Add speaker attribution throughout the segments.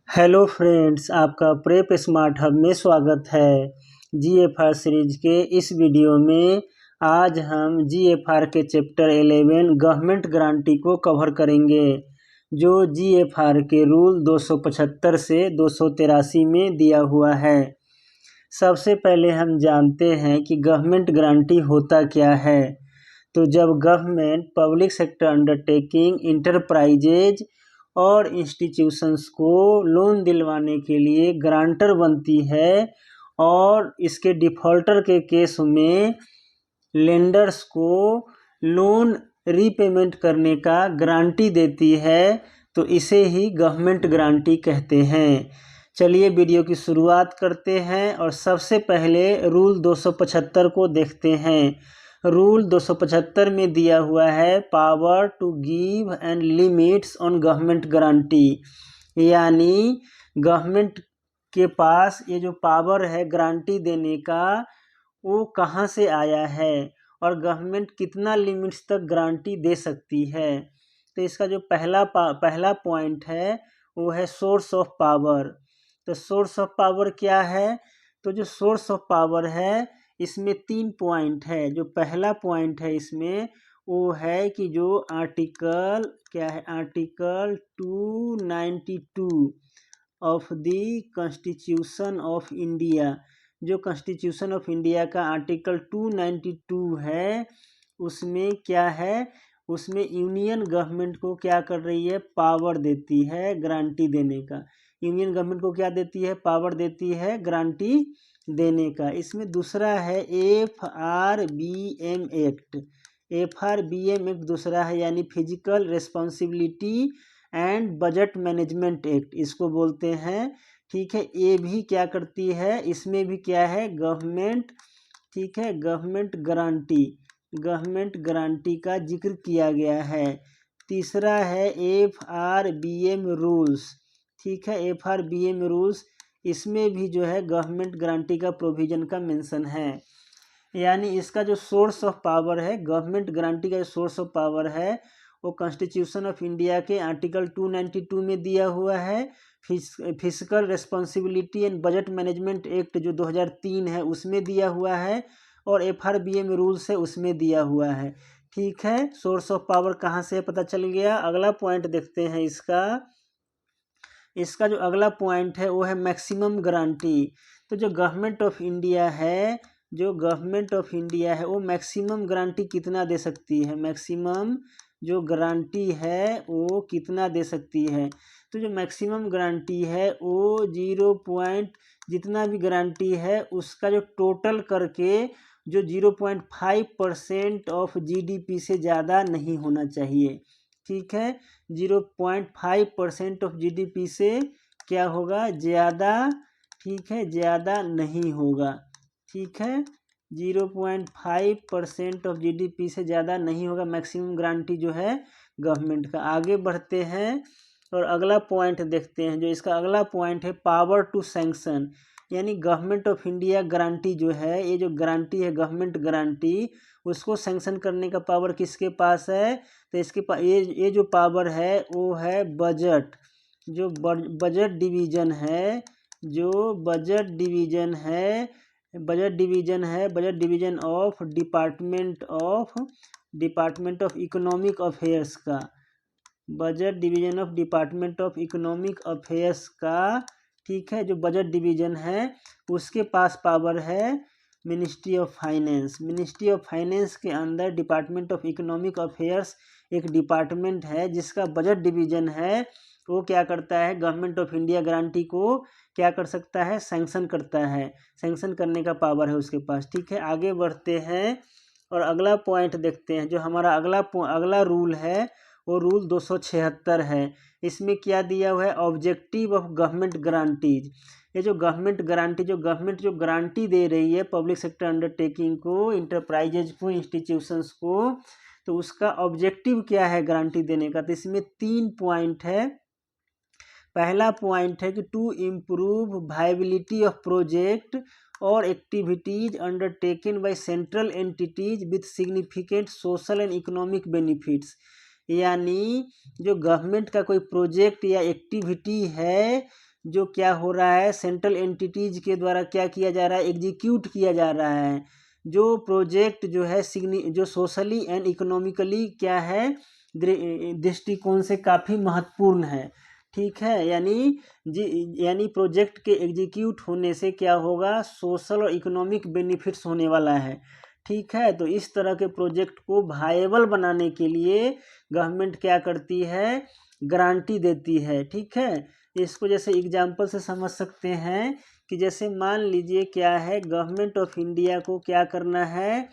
Speaker 1: Hello friends, आपका prep smart hub में स्वागत है। जीएफआर सीरीज के इस वीडियो में आज हम जीएफआर के चैप्टर 11 गवर्नमेंट गारंटी को कवर करेंगे, जो जीएफआर के रूल 275 से 283 में दिया हुआ है। सबसे पहले हम जानते हैं कि गवर्नमेंट गारंटी होता क्या है। तो जब government public sector undertaking, enterprises और इंस्टीट्यूशंस को लोन दिलवाने के लिए गारंटर बनती है और इसके डिफ़ॉल्टर के केस में लेंडर्स को लोन रीपेमेंट करने का गारंटी देती है, तो इसे ही गवर्नमेंट गारंटी कहते हैं। चलिए वीडियो की शुरुआत करते हैं और सबसे पहले रूल 275 को देखते हैं। रूल 275 में दिया हुआ है power to give and limits on government guarantee, यानी गवर्नमेंट के पास ये जो पावर है गारंटी देने का, वो कहाँ से आया है और गवर्नमेंट कितना लिमिट्स तक गारंटी दे सकती है। तो इसका जो पहला पॉइंट है वो है सोर्स ऑफ पावर। तो सोर्स ऑफ पावर क्या है? तो जो सोर्स ऑफ पावर है इसमें 3 पॉइंट है। जो पहला पॉइंट है इसमें वो है कि जो आर्टिकल क्या है, article 292 of the constitution of India, जो कॉन्स्टिट्यूशन ऑफ इंडिया का आर्टिकल 292 है, उसमें क्या है, उसमें यूनियन गवर्नमेंट को क्या कर रही है, पावर देती है गारंटी देने का। यूनियन गवर्नमेंट को क्या देती है, पावर देती है गारंटी देने का। इसमें दूसरा है FRBM एक्ट। FRBM एक्ट दूसरा है, यानी physical responsibility and budget management act इसको बोलते हैं। ठीक है, ये भी क्या करती है, इसमें भी क्या है, गवर्नमेंट, ठीक है, गवर्नमेंट गारंटी का जिक्र किया गया है। तीसरा है FRBM रूल्स। ठीक है, FRBM रूल्स, इसमें भी जो है गवर्नमेंट गारंटी का प्रोविजन का मेंशन है। यानी इसका जो सोर्स ऑफ पावर है, गवर्नमेंट गारंटी का जो सोर्स ऑफ पावर है, वो कॉन्स्टिट्यूशन ऑफ इंडिया के आर्टिकल 292 में दिया हुआ है। Physical responsibility and budget management act जो 2003 है उसमें दिया हुआ है, और FRBM रूल्स है उसमें दिया हुआ है। ठीक है, सोर्स ऑफ पावर कहाँ से पता चल गया। अगला पॉइंट देखते हैं इसका जो अगला पॉइंट है वो है मैक्सिमम गारंटी। तो जो गवर्नमेंट ऑफ इंडिया है, वो मैक्सिमम गारंटी कितना दे सकती है, मैक्सिमम जो गारंटी है वो कितना दे सकती है। तो जो मैक्सिमम गारंटी है वो 0. जितना भी गारंटी है उसका जो टोटल करके जो 0.5% ऑफ GDP से ज़्यादा नहीं होना चाहिए। ठीक है, 0.5% ऑफ GDP से क्या होगा, ज़्यादा। ठीक है, ज़्यादा नहीं होगा। ठीक है, 0.5% ऑफ GDP से ज़्यादा नहीं होगा मैक्सिमम गारंटी जो है गवर्नमेंट का। आगे बढ़ते हैं और अगला पॉइंट देखते हैं। जो इसका अगला पॉइंट है पावर टू सैंक्शन, यानी गवर्नमेंट ऑफ इंडिया गारंटी जो है, ये जो गारंटी है गवर्नमेंट गारंटी, उसको सैंक्शन करने का पावर किसके पास है। तो इसके ये जो पावर है वो है बजट, जो बजट डिवीज़न है, जो budget division of department of economic affairs का, budget division of department of economic affairs का। ठीक है, जो बजट डिवीज़न है उसके पास पावर है ministry of finance. Ministry of finance के अंदर डिपार्टमेंट ऑफ इकोनॉमिक अफेयर्स एक डिपार्टमेंट है जिसका बजट डिवीज़न है, वो क्या करता है, गवर्नमेंट ऑफ इंडिया गारंटी को क्या कर सकता है, सैंक्शन करता है। सैंक्शन करने का पावर है उसके पास। ठीक है, आगे बढ़ते हैं और अगला पॉइंट देखते हैं। जो हमारा अगला रूल है वो रूल 276 है। इसमें क्या दिया हुआ है, ऑब्जेक्टिव ऑफ गवर्नमेंट गारंटीज। ये जो गवर्नमेंट जो गारंटी दे रही है पब्लिक सेक्टर अंडरटेकिंग को, इंटरप्राइजेज को, इंस्टीट्यूशंस को, तो उसका ऑब्जेक्टिव क्या है गारंटी देने का। तो इसमें 3 पॉइंट है। पहला पॉइंट है कि to improve viability of project और activities undertaken by central entities with significant social and economic benefits, यानी जो गवर्नमेंट का कोई प्रोजेक्ट या एक्टिविटी है जो क्या हो रहा है, सेंट्रल एंटिटीज के द्वारा क्या किया जा रहा है, एग्जीक्यूट किया जा रहा है। जो प्रोजेक्ट जो है जो सोशली एंड इकोनॉमिकली क्या है, दृष्टिकोण से काफ़ी महत्वपूर्ण है। ठीक है, यानी प्रोजेक्ट के एग्जीक्यूट होने से क्या होगा, सोशल और इकोनॉमिक बेनिफिट्स होने वाला है। ठीक है, तो इस तरह के प्रोजेक्ट को वायबल बनाने के लिए गवर्नमेंट क्या करती है, गारंटी देती है। ठीक है, इसको जैसे एग्जांपल से समझ सकते हैं कि जैसे मान लीजिए क्या है, गवर्नमेंट ऑफ इंडिया को क्या करना है,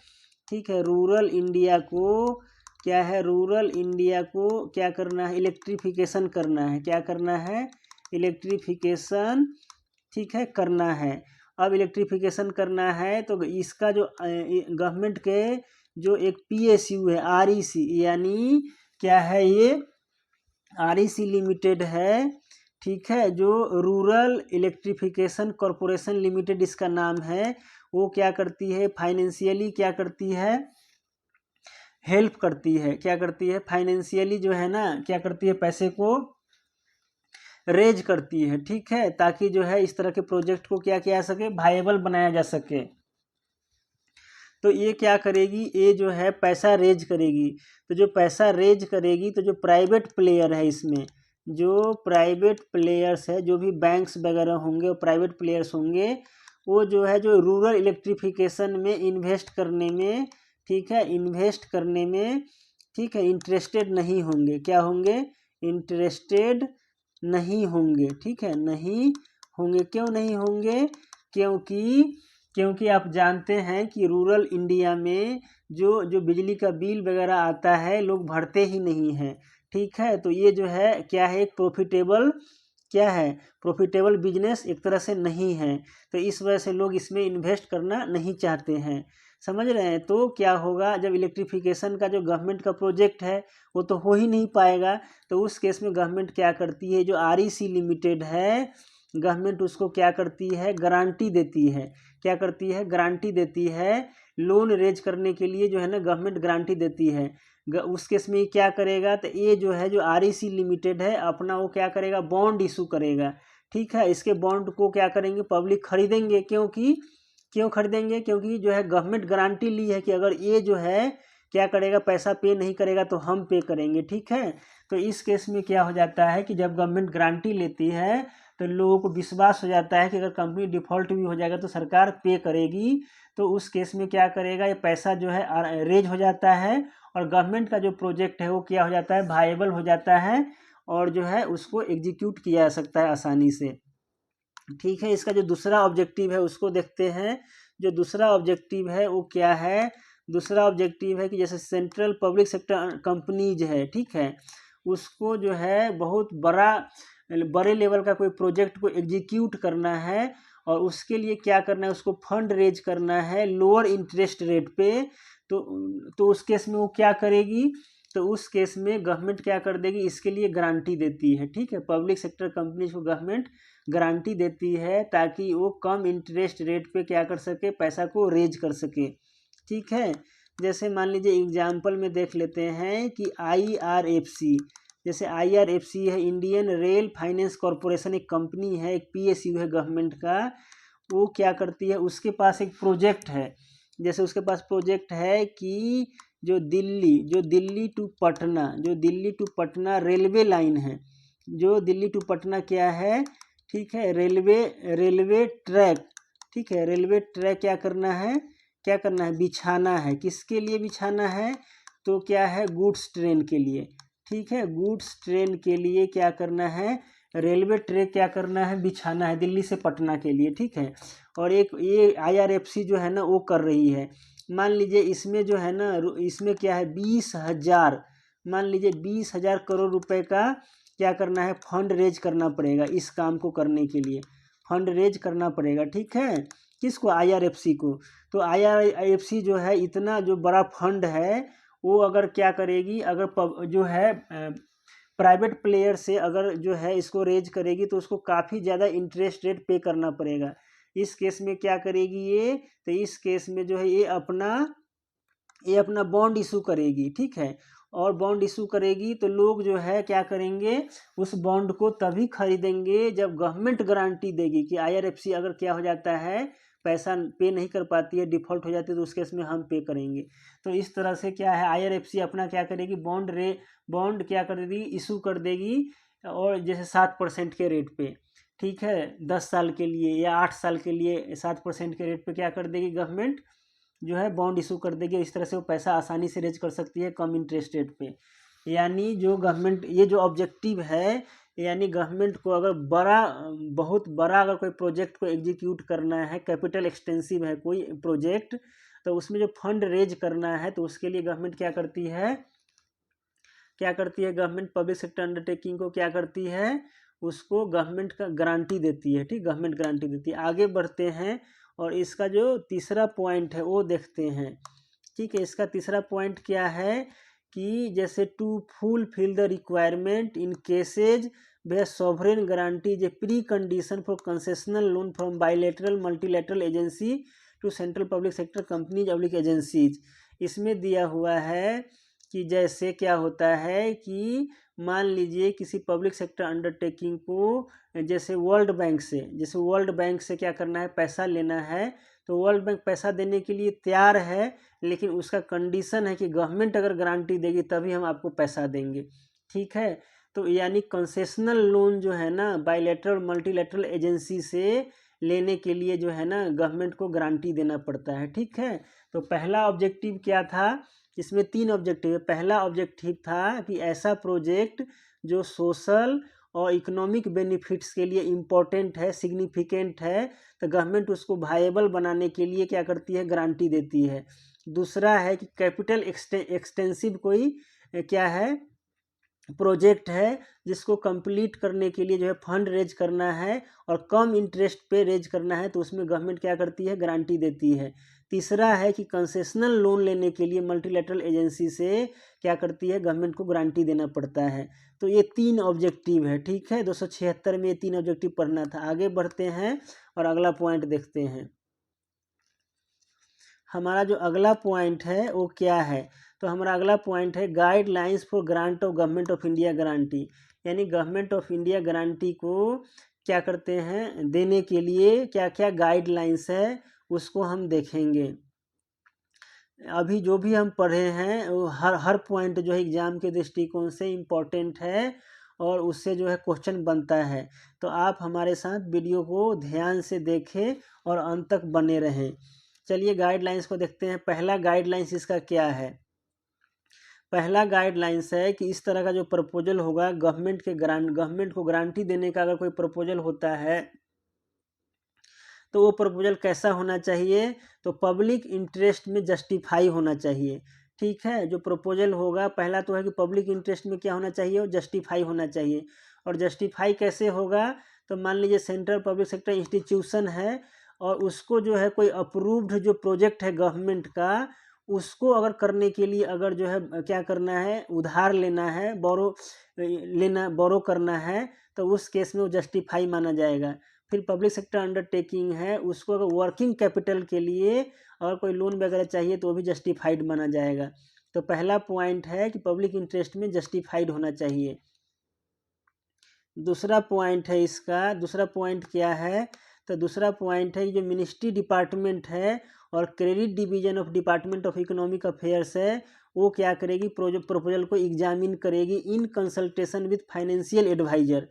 Speaker 1: ठीक है, रूरल इंडिया को क्या है, रूरल इंडिया को क्या करना है, इलेक्ट्रिफिकेशन करना है। क्या करना है, इलेक्ट्रिफिकेशन, ठीक है, करना है। अब इलेक्ट्रिफिकेशन करना है तो इसका जो गवर्नमेंट के जो एक PSU है, REC, यानी क्या है ये, REC लिमिटेड है। ठीक है, जो रूरल इलेक्ट्रिफिकेशन कॉरपोरेशन लिमिटेड इसका नाम है, वो क्या करती है, फाइनेंशियली क्या करती है, हेल्प करती है। क्या करती है, फाइनेंशियली जो है ना, क्या करती है, पैसे को रेज करती है। ठीक है, ताकि जो है इस तरह के प्रोजेक्ट को क्या किया सके, वायबल बनाया जा सके। तो ये क्या करेगी, ये जो है पैसा रेज करेगी। तो जो पैसा रेज करेगी, तो जो प्राइवेट प्लेयर है इसमें, जो प्राइवेट प्लेयर्स है, जो भी बैंक्स वगैरह होंगे, वो प्राइवेट प्लेयर्स होंगे, वो जो है जो रूरल इलेक्ट्रिफिकेशन में इन्वेस्ट करने में, ठीक है, इन्वेस्ट करने में, ठीक है, इंटरेस्टेड नहीं होंगे। क्या होंगे, इंटरेस्टेड नहीं होंगे। ठीक है, नहीं होंगे। क्यों नहीं होंगे, क्योंकि आप जानते हैं कि रूरल इंडिया में जो बिजली का बिल वगैरह आता है, लोग भरते ही नहीं हैं। ठीक है, तो ये जो है क्या है, एक प्रॉफिटेबल क्या है, प्रॉफिटेबल बिजनेस एक तरह से नहीं है। तो इस वजह से लोग इसमें इन्वेस्ट करना नहीं चाहते हैं। समझ रहे हैं। तो क्या होगा, जब इलेक्ट्रिफिकेशन का जो गवर्नमेंट का प्रोजेक्ट है वो तो हो ही नहीं पाएगा, तो उस केस में गवर्नमेंट क्या करती है, जो REC लिमिटेड है, गवर्नमेंट उसको क्या करती है, गारंटी देती है। क्या करती है, गारंटी देती है। लोन रेज करने के लिए जो है ना, गवर्नमेंट गारंटी देती है। उस केस में क्या करेगा, तो ये जो है जो REC लिमिटेड है अपना वो क्या करेगा, बॉन्ड इशू करेगा। ठीक है, इसके बॉन्ड को क्या करेंगे, पब्लिक खरीदेंगे। क्यों खरीदेंगे, क्योंकि जो है गवर्नमेंट गारंटी ली है कि अगर ये जो है क्या करेगा, पैसा पे नहीं करेगा तो हम पे करेंगे। ठीक है, तो इस केस में क्या हो जाता है कि जब गवर्नमेंट गारंटी लेती है तो लोगों को विश्वास हो जाता है कि अगर कंपनी डिफ़ॉल्ट भी हो जाएगा तो सरकार पे करेगी। तो उस केस में क्या करेगा, ये पैसा जो है रेज हो जाता है और गवर्नमेंट का जो प्रोजेक्ट है वो क्या हो जाता है, वायबल हो जाता है और जो है उसको एग्जीक्यूट किया जा सकता है आसानी से। ठीक है, इसका जो दूसरा ऑब्जेक्टिव है उसको देखते हैं। जो दूसरा ऑब्जेक्टिव है वो क्या है, दूसरा ऑब्जेक्टिव है कि जैसे सेंट्रल पब्लिक सेक्टर कंपनीज है, ठीक है, उसको जो है बहुत बड़े लेवल का कोई प्रोजेक्ट को एग्जीक्यूट करना है और उसके लिए क्या करना है, उसको फंड रेज करना है लोअर इंटरेस्ट रेट पे। तो उस केस में वो क्या करेगी, तो उस केस में गवर्नमेंट क्या कर देगी, इसके लिए गारंटी देती है। ठीक है, पब्लिक सेक्टर कंपनीज को गवर्नमेंट गारंटी देती है ताकि वो कम इंटरेस्ट रेट पे क्या कर सके, पैसा को रेज कर सके। ठीक है, जैसे मान लीजिए एग्जाम्पल में देख लेते हैं कि IRFC, जैसे IRFC है, इंडियन रेल फाइनेंस कॉरपोरेशन, एक कंपनी है, एक PSU है गवर्नमेंट का। वो क्या करती है, उसके पास एक प्रोजेक्ट है, जैसे उसके पास प्रोजेक्ट है कि जो Delhi to Patna railway line है, जो दिल्ली टू पटना क्या है, ठीक है, रेलवे ट्रैक, ठीक है, रेलवे ट्रैक क्या करना है, बिछाना है। किसके लिए बिछाना है, तो क्या है, गुड्स ट्रेन के लिए। ठीक है, गुड्स ट्रेन के लिए क्या करना है, रेलवे ट्रैक क्या करना है, बिछाना है दिल्ली से पटना के लिए। ठीक है, और एक ये IRFC जो है ना वो कर रही है। मान लीजिए इसमें जो है ना, इसमें क्या है, 20,000, मान लीजिए 20,000 करोड़ रुपए का क्या करना है, फंड रेज करना पड़ेगा। इस काम को करने के लिए फंड रेज करना पड़ेगा। ठीक है, किसको, IRFC को। तो IRFC जो है इतना जो बड़ा फंड है वो अगर क्या करेगी, अगर जो है प्राइवेट प्लेयर से अगर जो है इसको रेज करेगी तो उसको काफ़ी ज़्यादा इंटरेस्ट रेट पे करना पड़ेगा। इस केस में क्या करेगी ये, तो इस केस में जो है ये अपना बॉन्ड इशू करेगी। ठीक है, और बॉन्ड इशू करेगी तो लोग जो है क्या करेंगे, उस बॉन्ड को तभी खरीदेंगे जब गवर्नमेंट गारंटी देगी कि IRFC अगर क्या हो जाता है, पैसा पे नहीं कर पाती है, डिफ़ॉल्ट हो जाती है, तो उस केस में हम पे करेंगे। तो इस तरह से क्या है, IRFC अपना क्या करेगी, बॉन्ड क्या कर देगी, इशू कर देगी, और जैसे 7% के रेट पे, ठीक है, 10 साल के लिए या 8 साल के लिए 7% के रेट पे क्या कर देगी गवर्नमेंट जो है बॉन्ड इशू कर देगी। इस तरह से वो पैसा आसानी से रेज कर सकती है कम इंटरेस्ट रेट पे। यानी जो गवर्नमेंट, ये जो ऑब्जेक्टिव है, यानी गवर्नमेंट को अगर बहुत बड़ा अगर कोई प्रोजेक्ट को एग्जीक्यूट करना है, कैपिटल एक्सटेंसिव है कोई प्रोजेक्ट, तो उसमें जो फंड रेज करना है, तो उसके लिए गवर्नमेंट क्या करती है, गवर्नमेंट पब्लिक सेक्टर अंडरटेकिंग को क्या करती है, उसको गवर्नमेंट का गारंटी देती है, ठीक, गवर्नमेंट गारंटी देती है। आगे बढ़ते हैं और इसका जो तीसरा पॉइंट है वो देखते हैं, ठीक है। इसका तीसरा पॉइंट क्या है कि जैसे to fulfil the requirement in cases where sovereign guarantee is a precondition for concessional loan from bilateral multilateral agency to central public sector companies public agencies। इसमें दिया हुआ है कि जैसे क्या होता है कि मान लीजिए किसी पब्लिक सेक्टर अंडरटेकिंग को जैसे वर्ल्ड बैंक से क्या करना है, पैसा लेना है, तो वर्ल्ड बैंक पैसा देने के लिए तैयार है, लेकिन उसका कंडीशन है कि गवर्नमेंट अगर गारंटी देगी तभी हम आपको पैसा देंगे, ठीक है। तो यानी कंसेशनल लोन जो है ना, बायलैटरल मल्टीलैटरल एजेंसी से लेने के लिए जो है ना गवर्नमेंट को गारंटी देना पड़ता है, ठीक है। तो पहला ऑब्जेक्टिव क्या था, इसमें 3 ऑब्जेक्टिव है। पहला ऑब्जेक्टिव था कि ऐसा प्रोजेक्ट जो सोशल और इकोनॉमिक बेनिफिट्स के लिए इम्पोर्टेंट है, सिग्निफिकेंट है, तो गवर्नमेंट उसको वायबल बनाने के लिए क्या करती है, गारंटी देती है। दूसरा है कि कैपिटल एक्सटेंसिव कोई क्या है, प्रोजेक्ट है, जिसको कंप्लीट करने के लिए जो है फंड रेज करना है और कम इंटरेस्ट पे रेज करना है, तो उसमें गवर्नमेंट क्या करती है, गारंटी देती है। तीसरा है कि कंसेशनल लोन लेने के लिए मल्टीलैटरल एजेंसी से क्या करती है, गवर्नमेंट को गारंटी देना पड़ता है। तो ये 3 ऑब्जेक्टिव है, ठीक है। 276 में ये 3 ऑब्जेक्टिव पढ़ना था। आगे बढ़ते हैं और अगला पॉइंट देखते हैं। हमारा जो अगला पॉइंट है वो क्या है, तो हमारा अगला पॉइंट है guidelines for grant of government of India guarantee. यानी गवर्नमेंट ऑफ इंडिया गारंटी को क्या करते हैं, देने के लिए क्या क्या गाइडलाइंस है उसको हम देखेंगे। अभी जो भी हम पढ़े हैं वो हर पॉइंट जो है एग्जाम के दृष्टिकोण से इम्पोर्टेंट है और उससे जो है क्वेश्चन बनता है। तो आप हमारे साथ वीडियो को ध्यान से देखें और अंत तक बने रहें। चलिए गाइडलाइंस को देखते हैं। पहला गाइडलाइंस इसका क्या है, पहला गाइडलाइंस है कि इस तरह का जो प्रपोजल होगा, गवर्नमेंट को गारंटी देने का अगर कोई प्रपोजल होता है तो वो प्रपोजल कैसा होना चाहिए, तो पब्लिक इंटरेस्ट में जस्टिफाई होना चाहिए, ठीक है। जो प्रपोजल होगा, पहला तो है कि पब्लिक इंटरेस्ट में क्या होना चाहिए, वो जस्टिफाई होना चाहिए। और जस्टिफाई कैसे होगा, तो मान लीजिए सेंट्रल पब्लिक सेक्टर इंस्टीट्यूशन है और उसको जो है कोई अप्रूव्ड जो प्रोजेक्ट है गवर्नमेंट का, उसको अगर करने के लिए अगर जो है क्या करना है, उधार लेना है, बोरो करना है, तो उस केस में वो जस्टिफाई माना जाएगा। फिर पब्लिक सेक्टर अंडरटेकिंग है, उसको अगर वर्किंग कैपिटल के लिए अगर कोई लोन वगैरह चाहिए तो वो भी जस्टिफाइड माना जाएगा। तो पहला पॉइंट है कि पब्लिक इंटरेस्ट में जस्टिफाइड होना चाहिए। दूसरा पॉइंट है इसका, दूसरा पॉइंट क्या है, तो दूसरा पॉइंट है जो मिनिस्ट्री डिपार्टमेंट है और credit division of department of economic affairs है, वो क्या करेगी, प्रपोजल को एग्जामिन करेगी in consultation with financial adviser,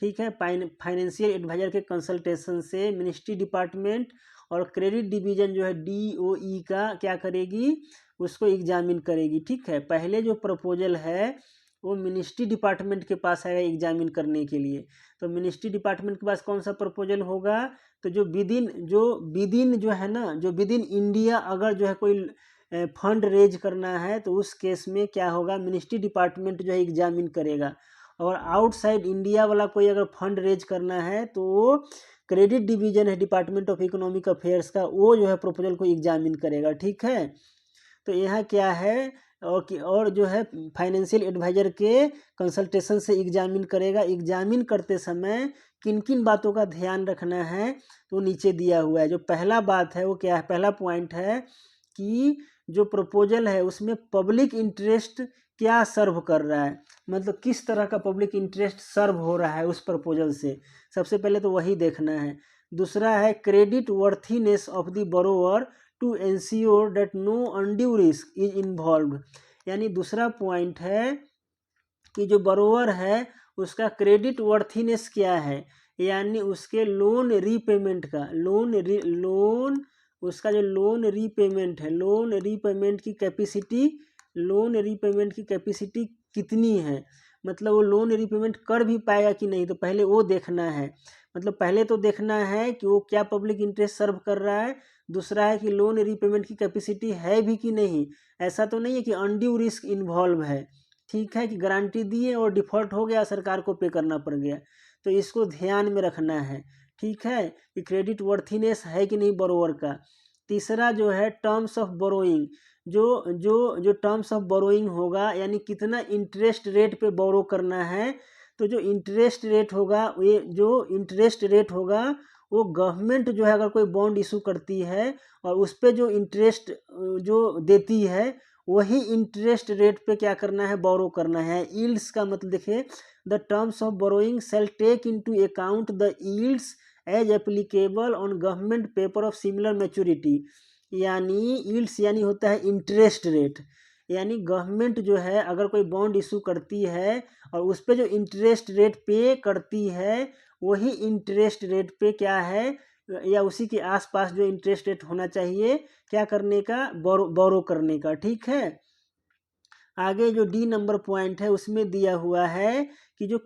Speaker 1: ठीक है। फाइनेंशियल एडवाइजर के कंसल्टेशन से मिनिस्ट्री डिपार्टमेंट और क्रेडिट डिवीजन जो है DOE का क्या करेगी, उसको एग्जामिन करेगी, ठीक है। पहले जो प्रपोजल है वो मिनिस्ट्री डिपार्टमेंट के पास आएगा एग्जामिन करने के लिए। तो मिनिस्ट्री डिपार्टमेंट के पास कौन सा प्रपोजल होगा, तो जो विदिन जो है ना, जो विदिन इंडिया अगर जो है कोई फंड रेज करना है, तो उस केस में क्या होगा, मिनिस्ट्री डिपार्टमेंट जो है एग्जामिन करेगा। और आउटसाइड इंडिया वाला कोई अगर फंड रेज करना है तो क्रेडिट डिवीजन है डिपार्टमेंट ऑफ इकोनॉमिक अफेयर्स का, वो जो है प्रपोजल को एग्जामिन करेगा, ठीक है। तो यहाँ क्या है, और जो है फाइनेंशियल एडवाइजर के कंसल्टेशन से एग्जामिन करेगा। एग्जामिन करते समय किन किन बातों का ध्यान रखना है, तो नीचे दिया हुआ है। जो पहला बात है वो क्या है, पहला पॉइंट है कि जो प्रपोजल है उसमें पब्लिक इंटरेस्ट क्या सर्व कर रहा है, मतलब किस तरह का पब्लिक इंटरेस्ट सर्व हो रहा है उस प्रपोजल से, सबसे पहले तो वही देखना है। दूसरा है credit worthiness of the borrower to ensure that no undue risk is involve, यानी दूसरा पॉइंट है कि जो बोरोवर है उसका क्रेडिट वर्थीनेस क्या है, यानी उसके लोन रीपेमेंट का उसका जो लोन रीपेमेंट है, लोन रीपेमेंट की कैपेसिटी कितनी है, मतलब वो लोन रीपेमेंट कर भी पाएगा कि नहीं, तो पहले वो देखना है। मतलब पहले तो देखना है कि वो क्या पब्लिक इंटरेस्ट सर्व कर रहा है, दूसरा है कि लोन रीपेमेंट की कैपेसिटी है भी कि नहीं। ऐसा तो नहीं है कि अनड्यू रिस्क इन्वॉल्व है, ठीक है, कि गारंटी दिए और डिफॉल्ट हो गया, सरकार को पे करना पड़ गया, तो इसको ध्यान में रखना है, ठीक है, कि क्रेडिट वर्थीनेस है कि नहीं बोरोवर का। तीसरा जो है टर्म्स ऑफ बोरोइंग, जो जो जो टर्म्स ऑफ बोरोइंग होगा, यानी कितना इंटरेस्ट रेट पे बोरो करना है, तो जो इंटरेस्ट रेट होगा वो गवर्नमेंट जो है अगर कोई बॉन्ड इशू करती है और उस पर जो इंटरेस्ट जो देती है, वही इंटरेस्ट रेट पे क्या करना है, बोरो करना है। यील्ड्स का मतलब देखिए, the terms of borrowing shall take into account the yields as applicable on government paper of similar maturity, यानी यील्ड्स यानी होता है इंटरेस्ट रेट, यानी गवर्नमेंट जो है अगर कोई बॉन्ड इशू करती है और उस पर जो इंटरेस्ट रेट पे करती है, वही इंटरेस्ट रेट पे क्या है, या उसी के आसपास जो इंटरेस्ट रेट होना चाहिए, क्या करने का, बोरो करने का, ठीक है। आगे जो डी नंबर पॉइंट है उसमें दिया हुआ है कि जो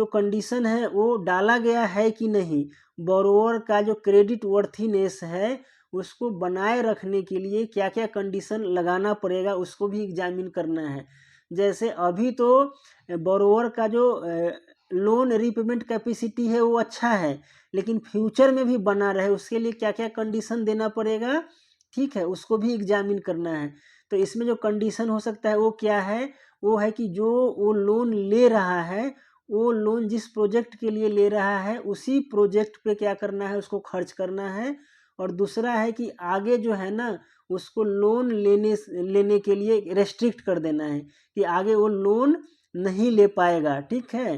Speaker 1: कंडीशन है वो डाला गया है कि नहीं, बोरोवर का जो क्रेडिट वर्थीनेस है उसको बनाए रखने के लिए क्या क्या कंडीशन लगाना पड़ेगा, उसको भी एग्जामिन करना है। जैसे अभी तो बोरोवर का जो लोन रीपेमेंट कैपेसिटी है वो अच्छा है, लेकिन फ्यूचर में भी बना रहे उसके लिए क्या क्या कंडीशन देना पड़ेगा, ठीक है, उसको भी एग्जामिन करना है। तो इसमें जो कंडीशन हो सकता है वो क्या है, वो है कि जो वो लोन ले रहा है, वो लोन जिस प्रोजेक्ट के लिए ले रहा है उसी प्रोजेक्ट पे क्या करना है, उसको खर्च करना है। और दूसरा है कि आगे जो है ना उसको लोन लेने के लिए रेस्ट्रिक्ट कर देना है कि आगे वो लोन नहीं ले पाएगा, ठीक है,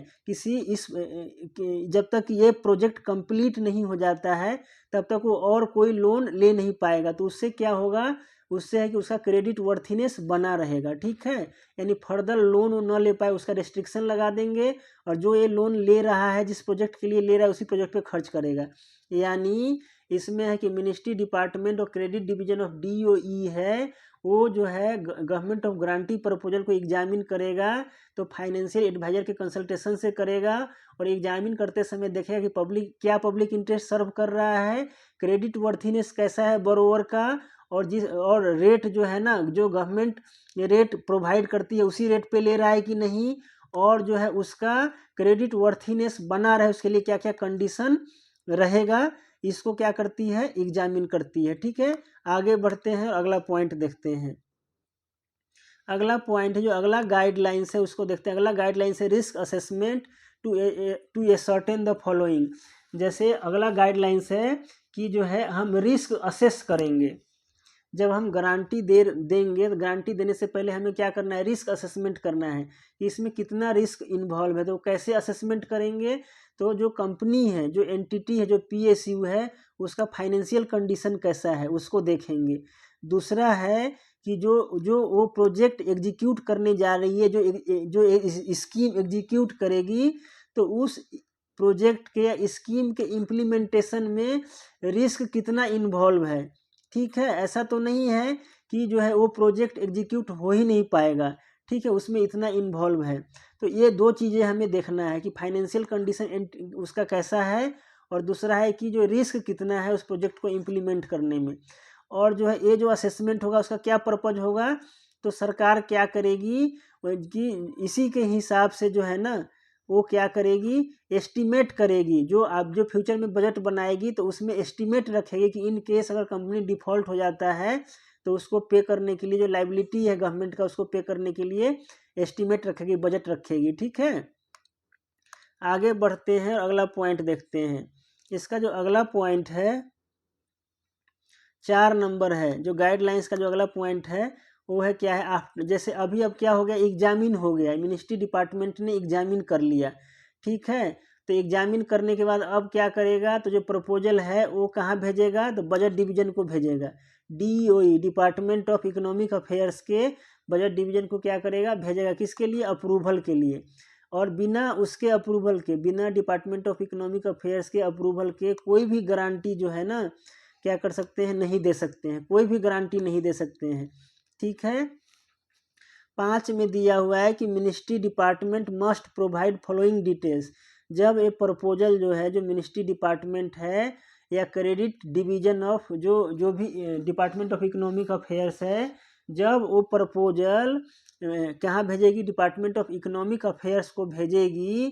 Speaker 1: जब तक ये प्रोजेक्ट कंप्लीट नहीं हो जाता है तब तक वो और कोई लोन ले नहीं पाएगा। तो उससे क्या होगा, उससे है कि उसका क्रेडिट वर्थीनेस बना रहेगा, ठीक है, यानी फर्दर लोन न ले पाए उसका रेस्ट्रिक्शन लगा देंगे, और जो ये लोन ले रहा है जिस प्रोजेक्ट के लिए ले रहा है उसी प्रोजेक्ट पे खर्च करेगा। यानी इसमें है कि मिनिस्ट्री डिपार्टमेंट और क्रेडिट डिवीजन ऑफ DOE है, वो जो है गवर्नमेंट ऑफ गारंटी प्रपोजल को एग्जामिन करेगा, तो फाइनेंशियल एडवाइजर के कंसल्टेशन से करेगा, और एग्जामिन करते समय देखेगा कि क्या पब्लिक इंटरेस्ट सर्व कर रहा है, क्रेडिट वर्थीनेस कैसा है बोरोवर का, और रेट जो है ना, जो गवर्नमेंट रेट प्रोवाइड करती है उसी रेट पे ले रहा है कि नहीं, और जो है उसका क्रेडिट वर्थीनेस बना रहे उसके लिए क्या क्या कंडीशन रहेगा, इसको क्या करती है, एग्जामिन करती है, ठीक है। आगे बढ़ते हैं, अगला पॉइंट देखते हैं। अगला पॉइंट है जो अगला गाइडलाइंस है उसको देखते हैं। अगला गाइडलाइंस है risk assessment to certain the following. जैसे अगला गाइडलाइंस है कि जो है हम रिस्क असेस करेंगे, जब हम गारंटी देंगे तो गारंटी देने से पहले हमें क्या करना है, रिस्क असेसमेंट करना है कि इसमें कितना रिस्क इन्वॉल्व है। तो कैसे असेसमेंट करेंगे, तो जो कंपनी है, जो एंटिटी है, जो PSU है, उसका फाइनेंशियल कंडीशन कैसा है उसको देखेंगे। दूसरा है कि जो जो वो प्रोजेक्ट एग्जीक्यूट करने जा रही है, जो स्कीम एग्जीक्यूट करेगी, तो उस प्रोजेक्ट के या स्कीम के इम्प्लीमेंटेशन में रिस्क कितना इन्वॉल्व है, ठीक है। ऐसा तो नहीं है कि जो है वो प्रोजेक्ट एग्जीक्यूट हो ही नहीं पाएगा, ठीक है, उसमें इतना इन्वॉल्व है। तो ये दो चीज़ें हमें देखना है कि फाइनेंशियल कंडीशन उसका कैसा है, और दूसरा है कि जो रिस्क कितना है उस प्रोजेक्ट को इम्प्लीमेंट करने में। और जो है ये जो असेसमेंट होगा उसका क्या पर्पज होगा, तो सरकार क्या करेगी कि इसी के हिसाब से जो है ना वो क्या करेगी, एस्टीमेट करेगी, जो फ्यूचर में बजट बनाएगी तो उसमें एस्टीमेट रखेगी कि इन केस अगर कंपनी डिफॉल्ट हो जाता है तो उसको पे करने के लिए जो लायबिलिटी है गवर्नमेंट का उसको पे करने के लिए एस्टीमेट रखेगी, बजट रखेगी, ठीक है। आगे बढ़ते हैं, अगला पॉइंट देखते हैं। इसका जो अगला पॉइंट है 4 नंबर है जो गाइडलाइंस का जो अगला पॉइंट है वो है क्या है, जैसे अभी अब क्या हो गया, एग्जामिन हो गया, मिनिस्ट्री डिपार्टमेंट ने एग्जामिन कर लिया, ठीक है। तो एग्जामिन करने के बाद अब क्या करेगा, तो जो प्रपोजल है वो कहाँ भेजेगा, तो बजट डिवीजन को भेजेगा। DOE department of economic affairs के बजट डिवीजन को क्या करेगा, भेजेगा, किसके लिए, अप्रूवल के लिए। और बिना उसके अप्रूवल के, बिना डिपार्टमेंट ऑफ इकोनॉमिक अफेयर्स के अप्रूवल के कोई भी गारंटी जो है ना क्या कर सकते हैं, नहीं दे सकते हैं, कोई भी गारंटी नहीं दे सकते हैं, ठीक है। 5 में दिया हुआ है कि ministry department must provide following details. जब ये प्रपोजल जो है, जो मिनिस्ट्री डिपार्टमेंट है या क्रेडिट डिवीजन ऑफ जो भी डिपार्टमेंट ऑफ इकोनॉमिक अफेयर्स है, जब वो प्रपोजल कहाँ भेजेगी, डिपार्टमेंट ऑफ इकोनॉमिक अफेयर्स को भेजेगी,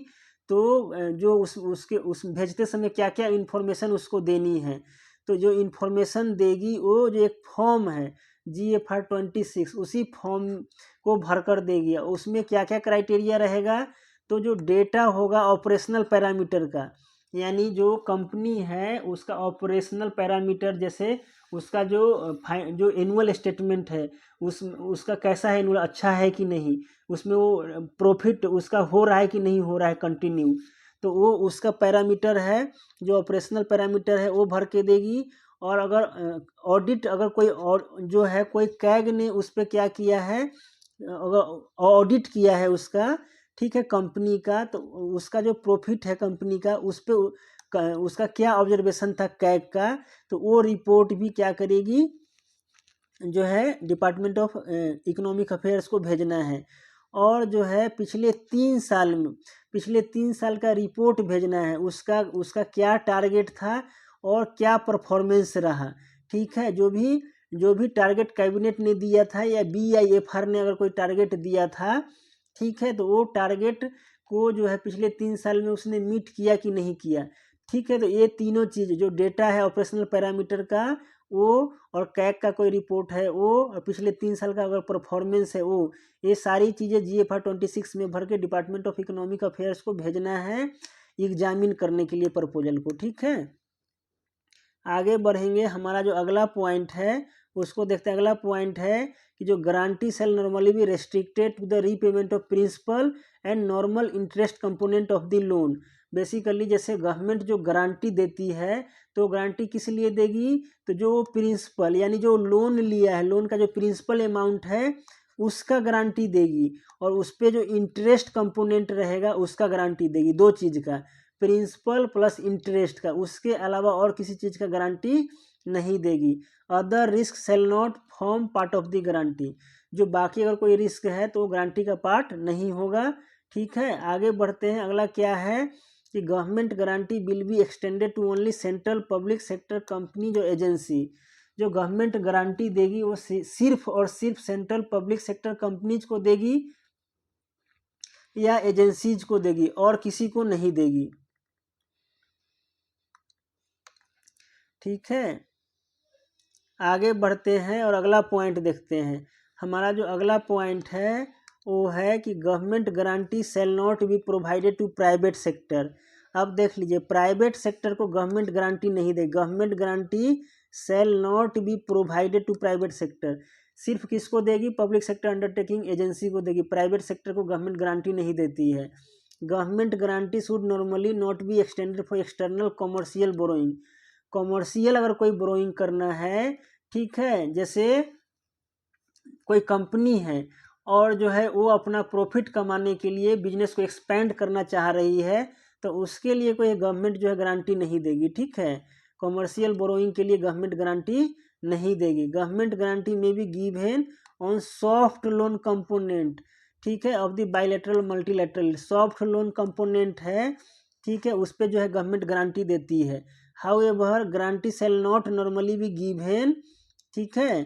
Speaker 1: तो जो उसके भेजते समय क्या क्या इन्फॉर्मेशन उसको देनी है, तो जो इन्फॉर्मेशन देगी वो जो एक फॉर्म है GFR 26, उसी फॉर्म को भर कर देगी। उसमें क्या क्या क्राइटेरिया रहेगा, तो जो डेटा होगा ऑपरेशनल पैरामीटर का, यानी जो कंपनी है उसका ऑपरेशनल पैरामीटर, जैसे उसका जो एनुअल स्टेटमेंट है उसका कैसा है, एनुअल अच्छा है कि नहीं, उसमें वो प्रॉफिट उसका हो रहा है कि नहीं हो रहा है कंटिन्यू, तो वो उसका पैरामीटर है, जो ऑपरेशनल पैरामीटर है वो भर के देगी। और अगर ऑडिट, अगर कोई और जो है कोई कैग ने उस पर क्या किया है, अगर ऑडिट किया है उसका, ठीक है, कंपनी का, तो उसका जो प्रॉफिट है कंपनी का उस पर उसका क्या ऑब्जर्वेशन था कैग का, तो वो रिपोर्ट भी क्या करेगी, जो है डिपार्टमेंट ऑफ इकोनॉमिक अफेयर्स को भेजना है। और जो है पिछले 3 साल का रिपोर्ट भेजना है, उसका क्या टारगेट था और क्या परफॉर्मेंस रहा, ठीक है। जो भी टारगेट कैबिनेट ने दिया था या BIFR ने अगर कोई टारगेट दिया था, ठीक है, तो वो टारगेट को जो है पिछले 3 साल में उसने मीट किया कि नहीं किया, ठीक है। तो ये तीनों चीज़, जो डेटा है ऑपरेशनल पैरामीटर का वो, और कैग का कोई रिपोर्ट है वो, और पिछले 3 साल का अगर परफॉर्मेंस है वो, ये सारी चीज़ें GFR 26 में भर के डिपार्टमेंट ऑफ इकोनॉमिक अफेयर्स को भेजना है एग्जामिन करने के लिए प्रपोजल को, ठीक है। आगे बढ़ेंगे, हमारा जो अगला पॉइंट है उसको देखते हैं। अगला पॉइंट है कि जो गारंटी सेल नॉर्मली भी restricted to the repayment of principal and normal interest component of the loan. Basically जैसे गवर्नमेंट जो गारंटी देती है, तो गारंटी किस लिए देगी, तो जो प्रिंसिपल यानी जो लोन लिया है, लोन का जो प्रिंसिपल अमाउंट है उसका गारंटी देगी, और उस पर जो इंटरेस्ट कंपोनेंट रहेगा उसका गारंटी देगी, दो चीज़ का, प्रिंसिपल प्लस इंटरेस्ट का, उसके अलावा और किसी चीज़ का गारंटी नहीं देगी। Other risk shall not form part of the guarantee, जो बाकी अगर कोई रिस्क है तो गारंटी का पार्ट नहीं होगा, ठीक है। आगे बढ़ते हैं, अगला क्या है कि government guarantee will be extended to only central public sector company, जो एजेंसी, जो गवर्नमेंट गारंटी देगी वो सिर्फ और सिर्फ सेंट्रल पब्लिक सेक्टर कंपनीज को देगी या एजेंसीज को देगी, और किसी को नहीं देगी, ठीक है। आगे बढ़ते हैं और अगला पॉइंट देखते हैं। हमारा जो अगला पॉइंट है वो है कि government guarantee shall not be provided to private sector. अब देख लीजिए, प्राइवेट सेक्टर को गवर्नमेंट गारंटी नहीं देगी, government guarantee shall not be provided to private sector, सिर्फ किसको देगी, पब्लिक सेक्टर अंडरटेकिंग एजेंसी को देगी, प्राइवेट सेक्टर को गवर्नमेंट गारंटी नहीं देती है। Government guarantee should normally not be extended for external commercial borrowing. Commercial अगर कोई बोरोइंग करना है, ठीक है, जैसे कोई कंपनी है और जो है वो अपना प्रॉफिट कमाने के लिए बिजनेस को एक्सपेंड करना चाह रही है, तो उसके लिए कोई गवर्नमेंट जो है गारंटी नहीं देगी, ठीक है। कॉमर्शियल बोरोइंग के लिए गवर्नमेंट गारंटी नहीं देगी। गवर्नमेंट गारंटी में भी given on soft loan component, ठीक है, of the bilateral multilateral, soft loan component है, ठीक है, उस पर जो है गवर्नमेंट गारंटी देती है। However guarantee shall not normally be given, ठीक है,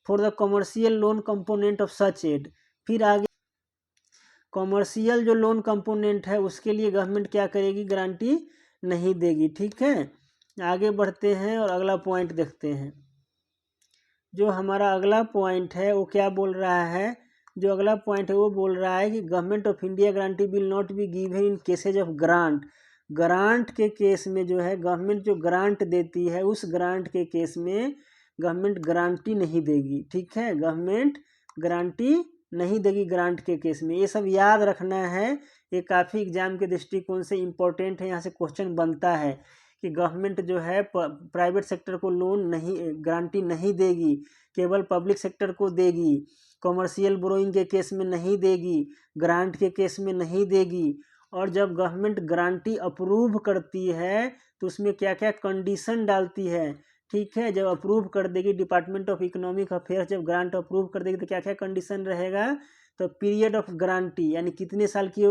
Speaker 1: for the commercial loan component of such aid. फिर आगे कॉमर्शियल जो लोन कंपोनेंट है उसके लिए गवर्नमेंट क्या करेगी, गारंटी नहीं देगी, ठीक है। आगे बढ़ते हैं और अगला पॉइंट देखते हैं। जो हमारा अगला पॉइंट है वो क्या बोल रहा है, जो अगला पॉइंट है वो बोल रहा है कि government of India guarantee will not be given in cases of grant grant के केस में जो है गवर्नमेंट जो ग्रांट देती है उस ग्रांट के केस में गवर्नमेंट गारंटी नहीं देगी, ठीक है, गवर्नमेंट गारंटी नहीं देगी ग्रांट के केस में। ये सब याद रखना है, ये काफ़ी एग्जाम के दृष्टिकोण से इम्पोर्टेंट है। यहाँ से क्वेश्चन बनता है कि गवर्नमेंट जो है प्राइवेट सेक्टर को लोन नहीं गारंटी नहीं देगी, केवल पब्लिक सेक्टर को देगी, कॉमर्शियल बोरोइंग के केस में नहीं देगी, ग्रांट के केस में नहीं देगी। और जब गवर्नमेंट गारंटी अप्रूव करती है तो उसमें क्या क्या कंडीशन डालती है, ठीक है। जब अप्रूव कर देगी डिपार्टमेंट ऑफ इकोनॉमिक अफेयर्स, जब ग्रांट अप्रूव कर देगी तो क्या क्या कंडीशन रहेगा, तो पीरियड ऑफ गारंटी यानी कितने साल की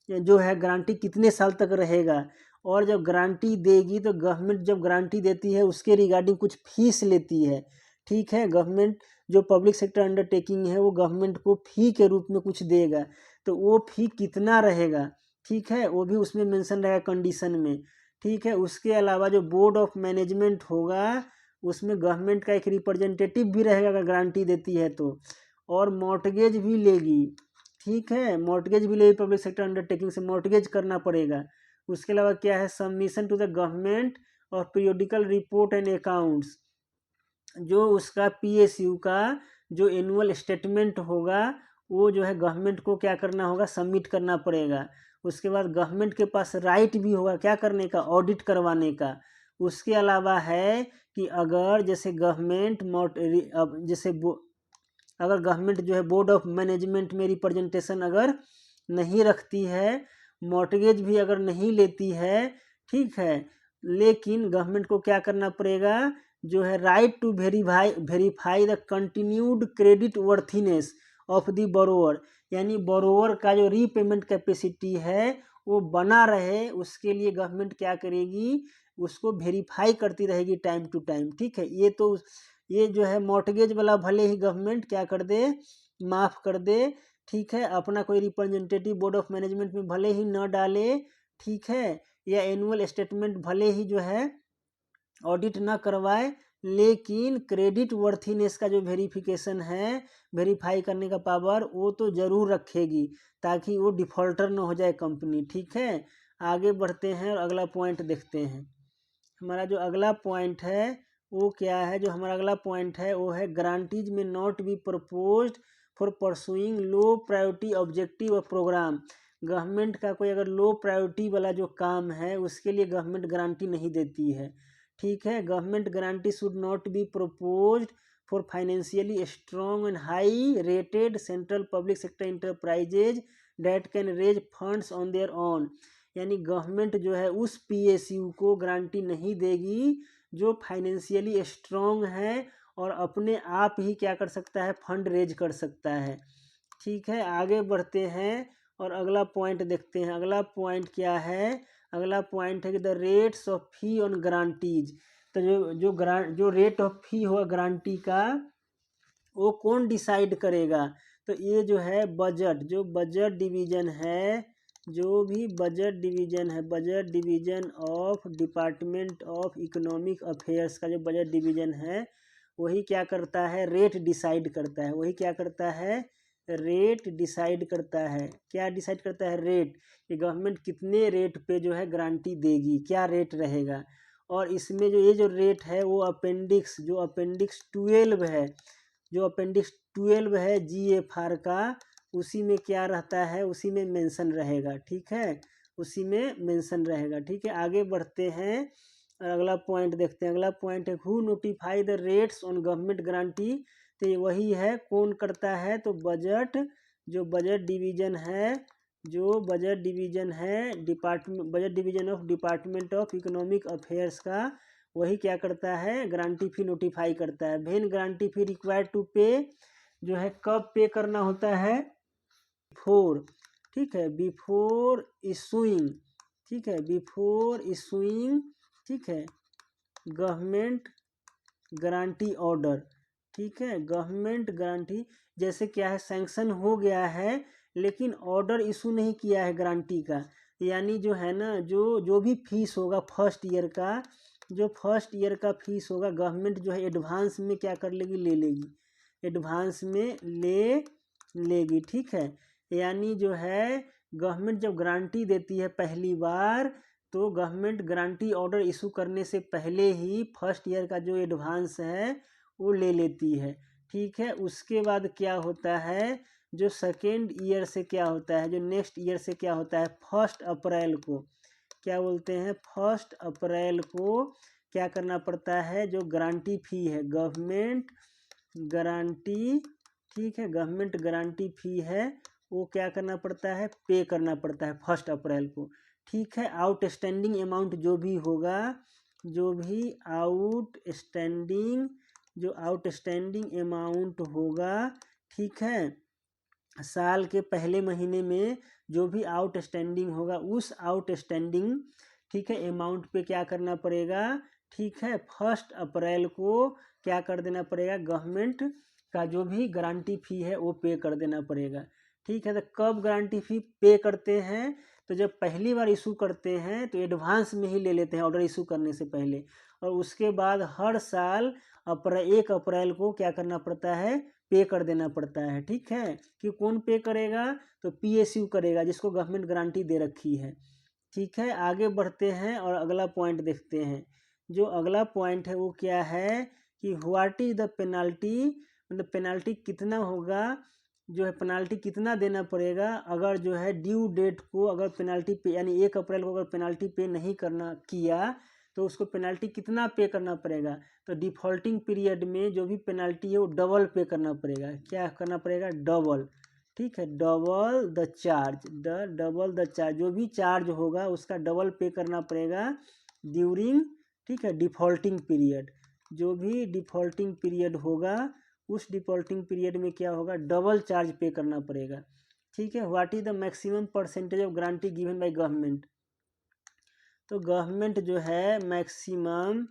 Speaker 1: जो है गारंटी कितने साल तक रहेगा। और जब गारंटी देगी तो गवर्नमेंट जब गारंटी देती है उसके रिगार्डिंग कुछ फीस लेती है, ठीक है। गवर्नमेंट जो पब्लिक सेक्टर अंडरटेकिंग है वो गवर्नमेंट को फी के रूप में कुछ देगा, तो वो फी कितना रहेगा, ठीक है, वो भी उसमें मेंशन रहेगा कंडीशन में, ठीक है। उसके अलावा जो बोर्ड ऑफ मैनेजमेंट होगा उसमें गवर्नमेंट का एक रिप्रेजेंटेटिव भी रहेगा अगर गारंटी देती है तो, और मॉर्टगेज भी लेगी, ठीक है, मॉर्टगेज भी लेगी, पब्लिक सेक्टर अंडरटेकिंग से मॉर्टगेज करना पड़ेगा। उसके अलावा क्या है, सबमिशन टू द गवर्नमेंट और पीरियोडिकल रिपोर्ट एंड अकाउंट्स, जो उसका पीएसयू का जो एनुअल स्टेटमेंट होगा वो जो है गवर्नमेंट को क्या करना होगा, सबमिट करना पड़ेगा। उसके बाद गवर्नमेंट के पास राइट भी होगा क्या करने का, ऑडिट करवाने का। उसके अलावा है कि अगर जैसे गवर्नमेंट जैसे अगर गवर्नमेंट जो है बोर्ड ऑफ मैनेजमेंट में रिप्रेजेंटेशन अगर नहीं रखती है, मॉर्टगेज भी अगर नहीं लेती है, ठीक है, लेकिन गवर्नमेंट को क्या करना पड़ेगा, जो है right to verify the continued credit worthiness of the borrower, यानी बोरोवर का जो रीपेमेंट कैपेसिटी है वो बना रहे, उसके लिए गवर्नमेंट क्या करेगी, उसको वेरीफाई करती रहेगी टाइम टू टाइम, ठीक है। ये जो है मॉर्टगेज वाला भले ही गवर्नमेंट क्या कर दे, माफ़ कर दे, ठीक है, अपना कोई रिप्रेजेंटेटिव बोर्ड ऑफ मैनेजमेंट में भले ही न डाले, ठीक है, या एनुअल स्टेटमेंट भले ही जो है ऑडिट ना करवाए, लेकिन क्रेडिट वर्थीनेस का जो वेरिफिकेशन है, वेरीफाई करने का पावर वो तो ज़रूर रखेगी ताकि वो डिफ़ॉल्टर ना हो जाए कंपनी, ठीक है। आगे बढ़ते हैं और अगला पॉइंट देखते हैं। हमारा जो अगला पॉइंट है वो क्या है, जो हमारा अगला पॉइंट है वो है गारंटीज में not be proposed for pursuing low priority objective और प्रोग्राम। गवर्नमेंट का कोई अगर लो प्रायोरिटी वाला जो काम है उसके लिए गवर्नमेंट गारंटी नहीं देती है, ठीक है। Government guarantee should not be proposed for financially strong and high rated central public sector enterprises that can raise funds on their own, यानी गवर्नमेंट जो है उस पीएसयू को गारंटी नहीं देगी जो फाइनेंशियली स्ट्रॉन्ग है और अपने आप ही क्या कर सकता है, फंड रेज कर सकता है, ठीक है। आगे बढ़ते हैं और अगला पॉइंट देखते हैं। अगला पॉइंट क्या है, अगला पॉइंट है कि the rates of fee on guarantees, तो जो रेट ऑफ फी होगा गारंटी का वो कौन डिसाइड करेगा, तो ये जो है जो बजट डिवीजन है, जो भी बजट डिवीजन है, budget division of department of economic affairs का जो बजट डिवीजन है वही क्या करता है, रेट डिसाइड करता है, वही क्या करता है, रेट डिसाइड करता है। क्या डिसाइड करता है, रेट, कि गवर्नमेंट कितने रेट पे जो है गारंटी देगी, क्या रेट रहेगा। और इसमें जो ये जो रेट है वो अपेंडिक्स 12 है, जो अपेंडिक्स 12 है जीएफआर का, उसी में क्या रहता है, उसी में मेंशन रहेगा, ठीक है, उसी में मेंशन रहेगा, ठीक है। आगे बढ़ते हैं और अगला पॉइंट देखते हैं। अगला पॉइंट है who notify the rates on government guarantee, तो ये वही है, कौन करता है, तो जो बजट डिवीजन है, जो बजट डिवीजन है budget division of department of economic affairs का, वही क्या करता है, गारंटी फी नोटिफाई करता है। When guarantee fee required to pay, जो है कब पे करना होता है, बिफोर, ठीक है, बिफोर इशूइंग, ठीक है, बिफोर इशूइंग, ठीक है, गवर्नमेंट गारंटी ऑर्डर, ठीक है, गवर्नमेंट गारंटी, जैसे क्या है, सैंक्शन हो गया है लेकिन ऑर्डर इशू नहीं किया है गारंटी का, यानी जो है ना, जो भी फीस होगा फर्स्ट ईयर का, जो फर्स्ट ईयर का फीस होगा गवर्नमेंट जो है एडवांस में क्या कर लेगी, ले लेगी, एडवांस में ले लेगी, ठीक है। यानी जो है गवर्नमेंट जब गारंटी देती है पहली बार तो गवर्नमेंट गारंटी ऑर्डर इशू करने से पहले ही फर्स्ट ईयर का जो एडवांस है वो ले लेती है, ठीक है। उसके बाद क्या होता है, जो सेकेंड ईयर से क्या होता है, जो नेक्स्ट ईयर से क्या होता है, 1 अप्रैल को क्या बोलते हैं, 1 अप्रैल को क्या करना पड़ता है, जो गारंटी फी है गवर्नमेंट गारंटी, ठीक है, गवर्नमेंट गारंटी फी है वो क्या करना पड़ता है, पे करना पड़ता है 1 अप्रैल को, ठीक है। आउटस्टैंडिंग अमाउंट जो भी होगा, जो भी आउटस्टैंडिंग अमाउंट होगा, ठीक है, साल के पहले महीने में जो भी आउटस्टैंडिंग होगा उस आउटस्टैंडिंग, ठीक है, अमाउंट पे क्या करना पड़ेगा, ठीक है, 1 अप्रैल को क्या कर देना पड़ेगा, गवर्नमेंट का जो भी गारंटी फी है वो पे कर देना पड़ेगा, ठीक है। तो कब गारंटी फी पे करते हैं, तो जब पहली बार इशू करते हैं तो एडवांस में ही ले लेते हैं ऑर्डर इशू करने से पहले, और उसके बाद हर साल 1 अप्रैल को क्या करना पड़ता है, पे कर देना पड़ता है, ठीक है। कि कौन पे करेगा, तो पीएसयू करेगा जिसको गवर्नमेंट गारंटी दे रखी है, ठीक है। आगे बढ़ते हैं और अगला पॉइंट देखते हैं। जो अगला पॉइंट है वो क्या है कि व्हाट इज द पेनाल्टी, मतलब पेनाल्टी कितना होगा, जो है पेनाल्टी कितना देना पड़ेगा अगर जो है ड्यू डेट को अगर पेनाल्टी पे यानी 1 अप्रैल को अगर पेनाल्टी पे नहीं करना किया तो उसको पेनाल्टी कितना पे करना पड़ेगा, तो डिफ़ॉल्टिंग पीरियड में जो भी पेनाल्टी है वो डबल पे करना पड़ेगा, क्या करना पड़ेगा, डबल, ठीक है, डबल द चार्ज, जो भी चार्ज होगा उसका डबल पे करना पड़ेगा ड्यूरिंग, ठीक है, डिफ़ॉल्टिंग पीरियड, जो भी डिफ़ॉल्टिंग पीरियड होगा उस डिफ़ॉल्टिंग पीरियड में क्या होगा, डबल चार्ज पे करना पड़ेगा, ठीक है। What is the maximum percentage of guarantee given by government, तो गवर्नमेंट जो है मैक्सिमम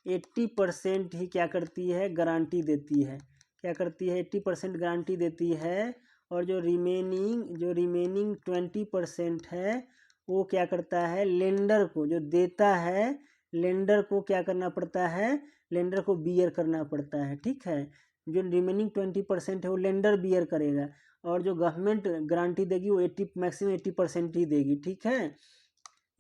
Speaker 1: 80% ही क्या करती है, गारंटी देती है, क्या करती है, 80% गारंटी देती है, और जो रिमेनिंग 20% है वो क्या करता है, लेंडर को जो देता है, लेंडर को क्या करना पड़ता है, लेंडर को बियर करना पड़ता है, ठीक है। जो रिमेनिंग 20% है वो लेंडर बियर करेगा, और जो गवर्नमेंट गारंटी देगी वो मैक्सिमम 80% ही देगी, ठीक है।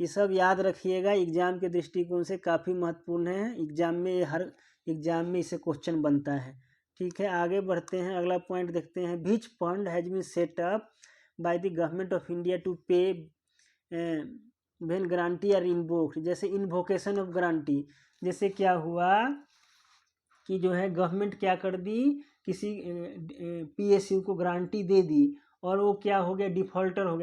Speaker 1: ये सब याद रखिएगा, एग्जाम के दृष्टिकोण से काफ़ी महत्वपूर्ण है, एग्जाम में हर एग्जाम में इसे क्वेश्चन बनता है, ठीक है। आगे बढ़ते हैं, अगला पॉइंट देखते हैं। Which fund has been set up by the government of India to pay when guarantee are invoked, जैसे इन्वोकेशन ऑफ गारंटी, जैसे क्या हुआ कि जो है गवर्नमेंट क्या कर दी, किसी पीएसयू को गारंटी दे दी और वो क्या हो गया, डिफ़ॉल्टर हो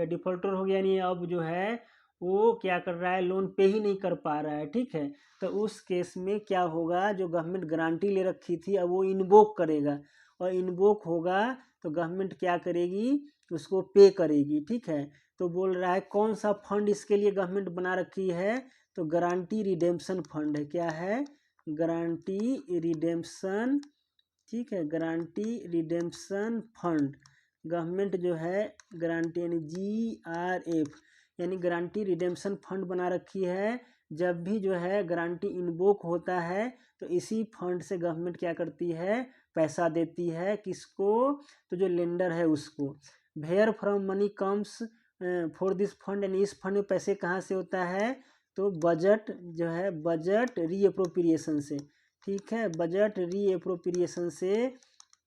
Speaker 1: गया यानी अब जो है वो क्या कर रहा है, लोन पे ही नहीं कर पा रहा है, ठीक है। तो उस केस में क्या होगा, जो गवर्नमेंट गारंटी ले रखी थी अब वो इन्वोक करेगा, और इन्वोक होगा तो गवर्नमेंट क्या करेगी, उसको पे करेगी, ठीक है। तो बोल रहा है कौन सा फंड इसके लिए गवर्नमेंट बना रखी है, तो गारंटी रिडेम्पशन फंड है, क्या है, गारंटी रिडेम्पशन, ठीक है, गारंटी रिडेम्पशन फंड, गवर्नमेंट जो है गारंटी यानी GRF यानी गारंटी रिडेम्पशन फंड बना रखी है। जब भी जो है गारंटी इन्वोक होता है तो इसी फंड से गवर्नमेंट क्या करती है, पैसा देती है, किसको, तो जो लेंडर है उसको। Where from money comes for this fund, यानी इस फंड में पैसे कहाँ से होता है, तो बजट जो है बजट रीअप्रोप्रिएशन से, ठीक है, बजट रीअप्रोप्रिएशन से,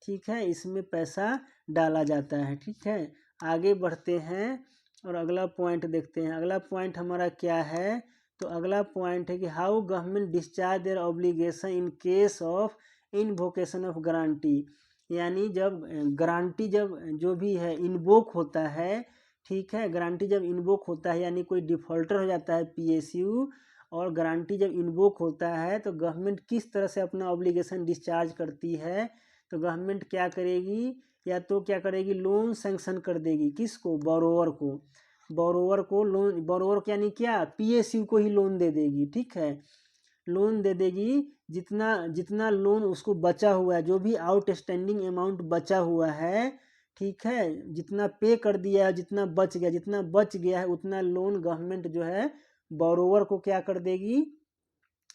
Speaker 1: ठीक है, इसमें पैसा डाला जाता है, ठीक है। आगे बढ़ते हैं और अगला पॉइंट देखते हैं। अगला पॉइंट हमारा क्या है, तो अगला पॉइंट है कि how government discharge their obligation in case of invocation of guarantee, यानी जब गारंटी जब जो भी है इन्वोक होता है, ठीक है, गारंटी जब इन्वोक होता है यानी कोई डिफ़ॉल्टर हो जाता है पीएसयू, और गारंटी जब इन्वोक होता है तो गवर्नमेंट किस तरह से अपना ऑब्लिगेशन डिस्चार्ज करती है, तो गवर्नमेंट क्या करेगी, या तो क्या करेगी, लोन सैंक्शन कर देगी, किसको, बोरोवर को लोन, बोरोवर यानी क्या, पीएसयू को ही लोन दे देगी, ठीक है, लोन दे देगी, जितना लोन उसको बचा हुआ है, जो भी आउटस्टैंडिंग अमाउंट बचा हुआ है, ठीक है, जितना पे कर दिया है, जितना बच गया है उतना लोन गवर्नमेंट जो है बोरोवर को क्या कर देगी,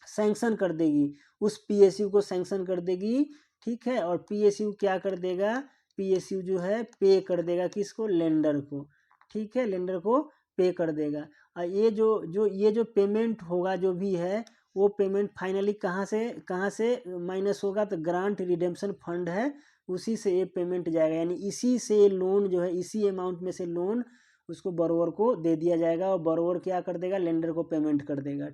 Speaker 1: सैंक्शन कर देगी, उस पीएसयू को सैंक्शन कर देगी, ठीक है। और पीएसयू क्या कर देगा, पीएसयू जो है पे कर देगा किसको, लेंडर को, ठीक है, लेंडर को पे कर देगा। ये जो पेमेंट होगा जो भी है वो पेमेंट फाइनली कहाँ से माइनस होगा, तो ग्रांट रिडेम्पशन फंड है उसी से ये पेमेंट जाएगा। यानी इसी से लोन जो है, इसी अमाउंट में से लोन उसको बोरोवर को दे दिया जाएगा और बोरोवर क्या कर देगा, लेंडर को पेमेंट कर देगा।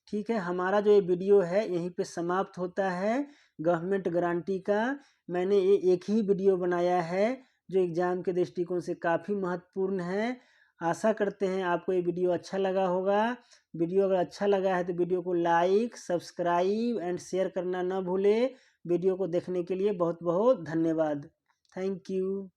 Speaker 1: ठीक है, हमारा जो ये वीडियो है यहीं पे समाप्त होता है गवर्नमेंट गारंटी का। मैंने ये एक ही वीडियो बनाया है जो एग्ज़ाम के दृष्टिकोण से काफ़ी महत्वपूर्ण है। आशा करते हैं आपको ये वीडियो अच्छा लगा होगा। वीडियो अगर अच्छा लगा है तो वीडियो को लाइक, सब्सक्राइब एंड शेयर करना न भूलें। वीडियो को देखने के लिए बहुत बहुत धन्यवाद। Thank you.